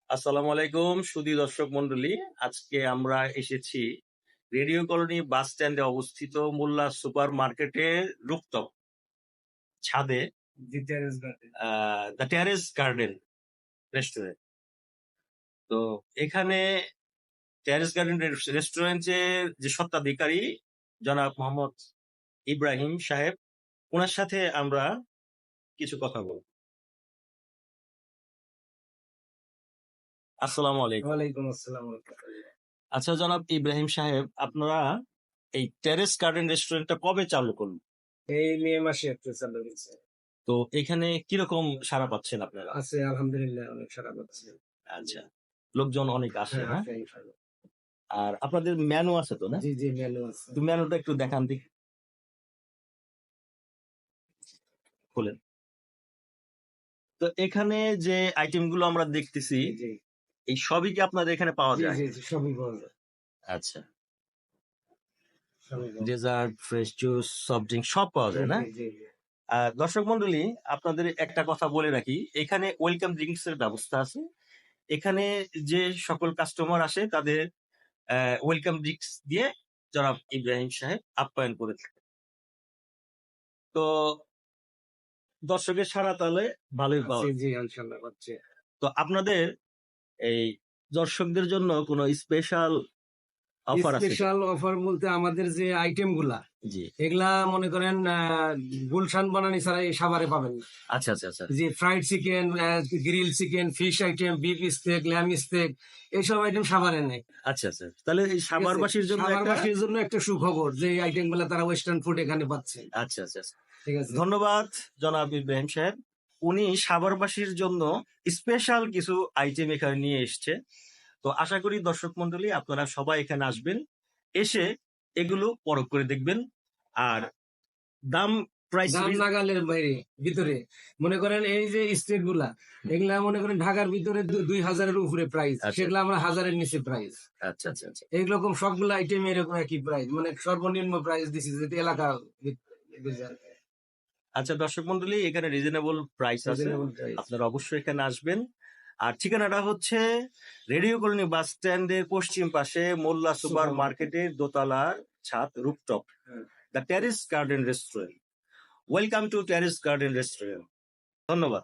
আসসালামু আলাইকুম সুধী দর্শক মন্ডলী। আজকে আমরা এসেছি রেডিও কলোনি বাস স্ট্যান্ডে অবস্থিত মোল্লা সুপার মার্কেটের রুফটপ ছাদে দ্য টেরেস গার্ডেন রেস্টুরেন্ট। তো এখানে টেরেস গার্ডেন রেস্টুরেন্টের যে স্বত্বাধিকারী জনাব মোহাম্মদ ইব্রাহিম সাহেব, ওনার সাথে আমরা কিছু কথা বলব। আসসালামু আলাইকুম। ওয়ালাইকুম আসসালাম। আচ্ছা জনাব ইব্রাহিম সাহেব, আপনারা এই টেরেস গার্ডেন রেস্টুরেন্টটা কবে চালু করলেন? এই মে মাসে একটু চালু হয়েছে। তো এখানে কিরকম সাড়া পাচ্ছেন আপনারা? আছে আলহামদুলিল্লাহ, অনেক সারা পাচ্ছে। আচ্ছা, লোকজন অনেক আসে হ্যাঁ, না? আছে, ইনশাআল্লাহ। আর আপনাদের মেনু আছে তো না? জি জি, মেনু আছে। তো মেনুটা একটু দেখান দেখি, খুলেন। তো এখানে যে আইটেম গুলো আমরা দেখতেছি, জি জি এই সবই কি আপনাদের এখানে পাওয়া জি যায়? জি জি, সবই পাওয়া যায়, আচ্ছা, সবই পাওয়া যায়। Dessert, fresh juice, soft drink সব পাওয়া জি যায় না? জি জি জি। দর্শক মন্ডলী, আপনাদের একটা কথা বলে রাখি, এখানে ওয়েলকাম ড্রিঙ্কস এর ব্যবস্থা আছে। এখানে যে সকল কাস্টমার আসে তাদের ওয়েলকাম ড্রিঙ্কস দিয়ে জনাব ইব্রাহিম সাহেব আপ্যায়ন করে থাকে। তো দর্শকের সাড়া তাহলে ভালোই পাওয়া জি যায়। জি, ইনশাআল্লাহ পাচ্ছে। তো আপনাদের এই দর্শকদের জন্য কোনো স্পেশাল অফার আছে কি? স্পেশাল অফার বলতে আমাদের যে আইটেম গুলা, জি। এগুলা মনে করেন গুলশান বানানি ছাড়া এই সাভারে পাবেন না। আচ্ছা আচ্ছা আচ্ছা যে fried chicken, grill chicken, fish item, beef steak, lamb steak, এইসব আইটেম সাভারে নেই। আচ্ছা আচ্ছা। তাহলে এই সাভারবাসীর জন্য একটা সাভারবাসীর জন্য একটা সুখবর যে এই আইটেম গুলা তারা ওয়েস্টার্ন ফুড এখানে পাচ্ছে। আচ্ছা আচ্ছা আচ্ছা। ঠিক আছে। ধন্যবাদ জনাব ইব্রাহিম সাহেব। উনি সাভারবাসীর জন্য স্পেশাল কিছু আইটেম এখানে নিয়ে এসছে। তো আশা করি দর্শক মন্ডলী আপনারা সবাই এখানে আসবেন, এসে এগুলো পরখ করে দেখবেন। আর দাম প্রাইস দাম নাগালের বাইরে ভিতরে মনে করেন এই যে স্টেট গুলা, এগুলা মনে করেন ঢাকার ভিতরে 2000-এর উপরে প্রাইস, আচ্ছা। সেগুলো আমরা 1000-এর নিচে প্রাইস। আচ্ছা আচ্ছা আচ্ছা। এইরকম সবগুলো আইটেম এরকম একই প্রাইস, মানে সর্বনিম্ন প্রাইস দিছি যেটা এলাকা আচ্ছা দর্শক মন্ডলী, এখানে রিজনেবল প্রাইস আছে, রিজনেবল প্রাইস। আপনারা অবশ্যই এখানে আসবেন। আর ঠিকানাটা হচ্ছে রেডিও কলোনি বাস স্ট্যান্ডের পশ্চিম পাশে মোল্লা সুপার মার্কেটের দোতলার ছাদ rooftop, the terrace garden restaurant. Welcome to terrace garden restaurant. ধন্যবাদ।